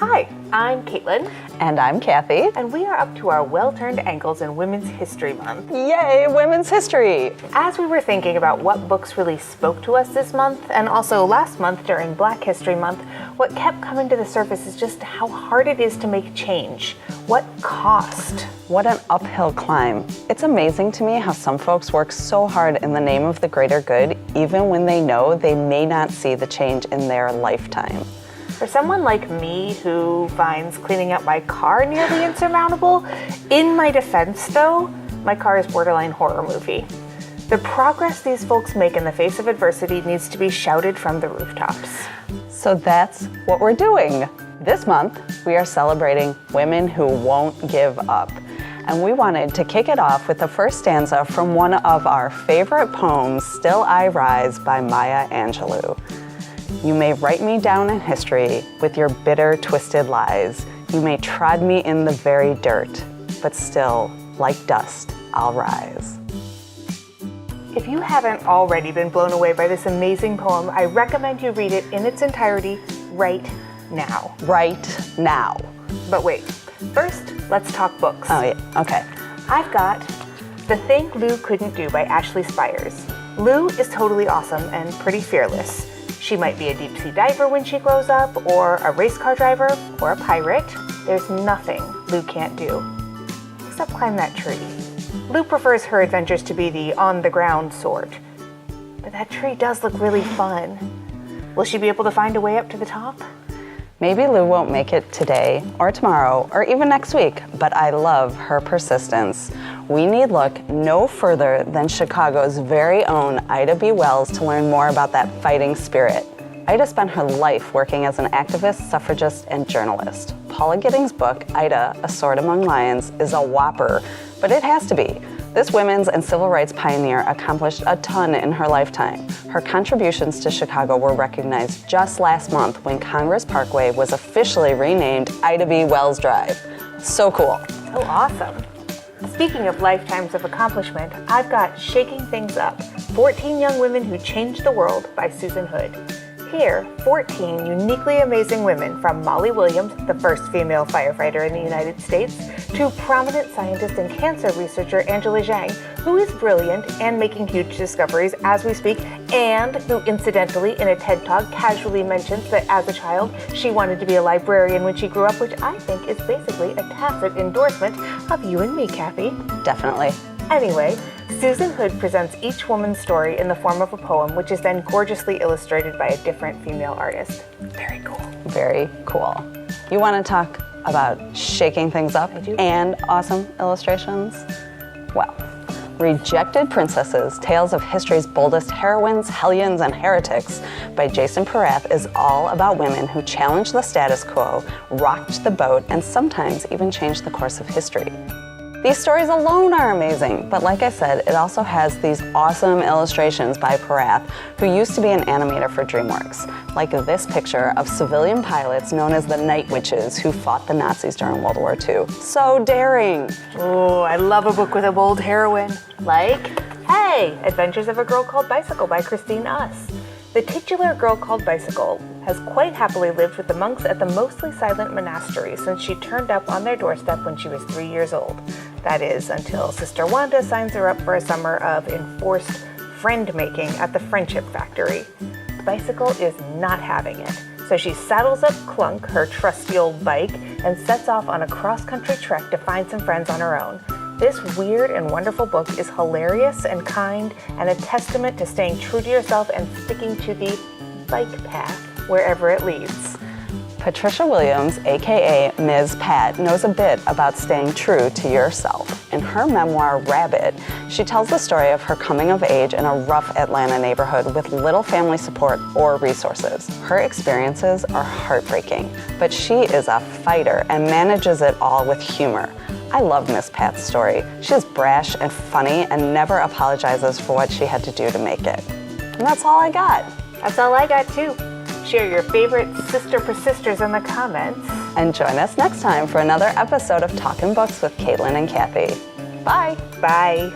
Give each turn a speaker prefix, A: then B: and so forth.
A: Hi, I'm Caitlin.
B: And I'm Kathy.
A: And we are up to our well-turned ankles in Women's History Month.
B: Yay, Women's History!
A: As we were thinking about what books really spoke to us this month, and also last month during Black History Month, what kept coming to the surface is just how hard it is to make change. What cost?
B: What an uphill climb. It's amazing to me how some folks work so hard in the name of the greater good, even when they know they may not see the change in their lifetime.
A: For someone like me who finds cleaning up my car nearly insurmountable, in my defense though, my car is borderline horror movie. The progress these folks make in the face of adversity needs to be shouted from the rooftops.
B: So that's what we're doing. This month, we are celebrating women who won't give up. And we wanted to kick it off with the first stanza from one of our favorite poems, Still I Rise by Maya Angelou. You may write me down in history with your bitter, twisted lies. You may trod me in the very dirt, but still, like dust, I'll rise.
A: If you haven't already been blown away by this amazing poem, I recommend you read it in its entirety right now.
B: Right now.
A: But wait, first, let's talk books.
B: Oh yeah, okay.
A: I've got The Thing Lou Couldn't Do by Ashley Spires. Lou is totally awesome and pretty fearless. She might be a deep-sea diver when she grows up, or a race car driver, or a pirate. There's nothing Lou can't do, except climb that tree. Lou prefers her adventures to be the on-the-ground sort, but that tree does look really fun. Will she be able to find a way up to the top?
B: Maybe Lou won't make it today, or tomorrow, or even next week, but I love her persistence. We need look no further than Chicago's very own Ida B. Wells to learn more about that fighting spirit. Ida spent her life working as an activist, suffragist, and journalist. Paula Giddings' book, Ida, A Sword Among Lions, is a whopper, but it has to be. This women's and civil rights pioneer accomplished a ton in her lifetime. Her contributions to Chicago were recognized just last month when Congress Parkway was officially renamed Ida B. Wells Drive. So cool.
A: So awesome. Speaking of lifetimes of accomplishment, I've got Shaking Things Up, 14 Young Women Who Changed the World by Susan Hood. Here, 14 uniquely amazing women, from Molly Williams, the first female firefighter in the United States, to prominent scientist and cancer researcher Angela Zhang, who is brilliant and making huge discoveries as we speak, and who incidentally in a TED Talk casually mentions that as a child she wanted to be a librarian when she grew up, which I think is basically a tacit endorsement of you and me, Kathy.
B: Definitely.
A: Anyway, Susan Hood presents each woman's story in the form of a poem, which is then gorgeously illustrated by a different female artist. Very cool.
B: Very cool. You want to talk about shaking things up and awesome illustrations? Well, Rejected Princesses, Tales of History's Boldest Heroines, Hellions, and Heretics by Jason Perath is all about women who challenged the status quo, rocked the boat, and sometimes even changed the course of history. These stories alone are amazing, but like I said, it also has these awesome illustrations by Perath, who used to be an animator for DreamWorks, like this picture of civilian pilots known as the Night Witches who fought the Nazis during World War II. So daring!
A: Oh, I love a book with a bold heroine. Like, hey, Adventures of a Girl Called Bicycle by Christine Uss. The titular Girl Called Bicycle has quite happily lived with the monks at the mostly silent monastery since she turned up on their doorstep when she was 3 years old. That is, until Sister Wanda signs her up for a summer of enforced friend-making at the Friendship Factory. Bicycle is not having it, so she saddles up Clunk, her trusty old bike, and sets off on a cross-country trek to find some friends on her own. This weird and wonderful book is hilarious and kind and a testament to staying true to yourself and sticking to the bike path wherever it leads.
B: Patricia Williams, aka Ms. Pat, knows a bit about staying true to yourself. In her memoir, Rabbit, she tells the story of her coming of age in a rough Atlanta neighborhood with little family support or resources. Her experiences are heartbreaking, but she is a fighter and manages it all with humor. I love Miss Pat's story. She's brash and funny and never apologizes for what she had to do to make it. And that's all I got.
A: That's all I got too. Share your favorite sister persisters in the comments.
B: And join us next time for another episode of Talkin Books with Caitlin and Kathy. Bye.
A: Bye.